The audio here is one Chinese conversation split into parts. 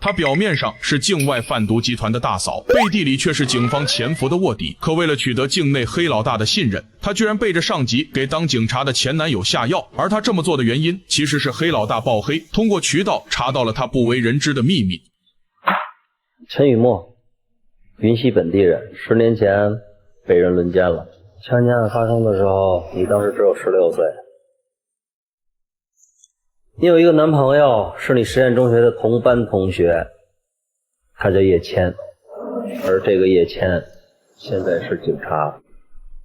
他表面上是境外贩毒集团的大嫂，背地里却是警方潜伏的卧底。可为了取得境内黑老大的信任，他居然背着上级给当警察的前男友下药。而他这么做的原因，其实是黑老大爆黑通过渠道查到了他不为人知的秘密。陈雨墨，云溪本地人，10年前被人轮奸了。枪击案发生的时候，你当时只有16岁。你有一个男朋友，是你实验中学的同班同学，他叫叶谦，而这个叶谦现在是警察。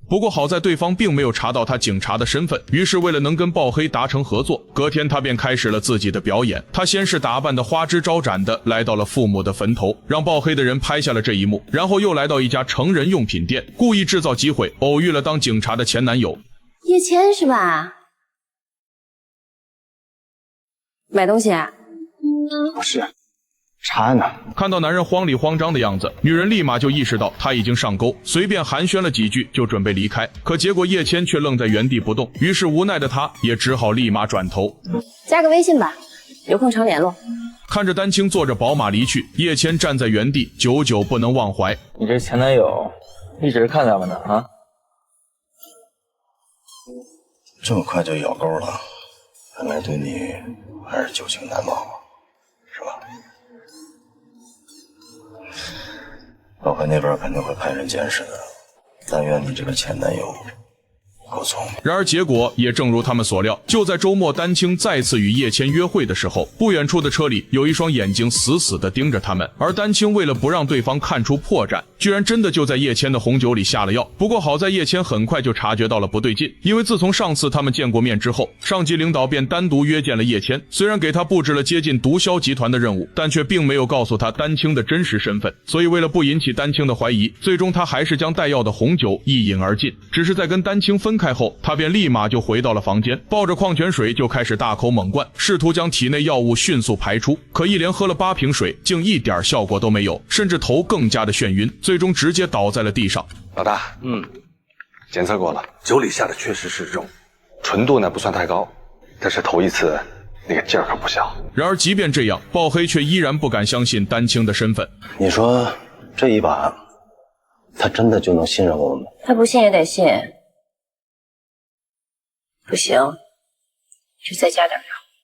不过好在对方并没有查到他警察的身份，于是为了能跟爆黑达成合作，隔天他便开始了自己的表演。他先是打扮得花枝招展的来到了父母的坟头，让爆黑的人拍下了这一幕，然后又来到一家成人用品店，故意制造机会偶遇了当警察的前男友。叶谦是吧？买东西啊？不是，查案呢。看到男人慌里慌张的样子，女人立马就意识到他已经上钩，随便寒暄了几句就准备离开。可结果叶谦却愣在原地不动，于是无奈的他也只好立马转头。加个微信吧，有空常联络。看着丹青坐着宝马离去，叶谦站在原地，久久不能忘怀。你这前男友一直看咱们呢啊？这么快就咬钩了，看来对你还是旧情难忘啊，是吧？报刊那边肯定会派人监视的，但愿你这个前男友够聪明。然而结果也正如他们所料，就在周末丹青再次与叶谦约会的时候，不远处的车里有一双眼睛死死地盯着他们，而丹青为了不让对方看出破绽，居然真的就在叶谦的红酒里下了药。不过好在叶谦很快就察觉到了不对劲，因为自从上次他们见过面之后，上级领导便单独约见了叶谦，虽然给他布置了接近毒枭集团的任务，但却并没有告诉他丹青的真实身份。所以为了不引起丹青的怀疑，最终他还是将带药的红酒一饮而尽。只是在跟丹青分开后，他便立马就回到了房间，抱着矿泉水就开始大口猛灌，试图将体内药物迅速排出。可一连喝了8瓶水，竟一点效果都没有，甚至头更加的眩晕，最终直接倒在了地上。老大，检测过了，酒里下的确实是肉，纯度呢不算太高，但是头一次那个劲儿可不小。然而即便这样，爆黑却依然不敢相信丹青的身份。你说这一把，他真的就能信任我们吗？他不信也得信。不行，就再加点药。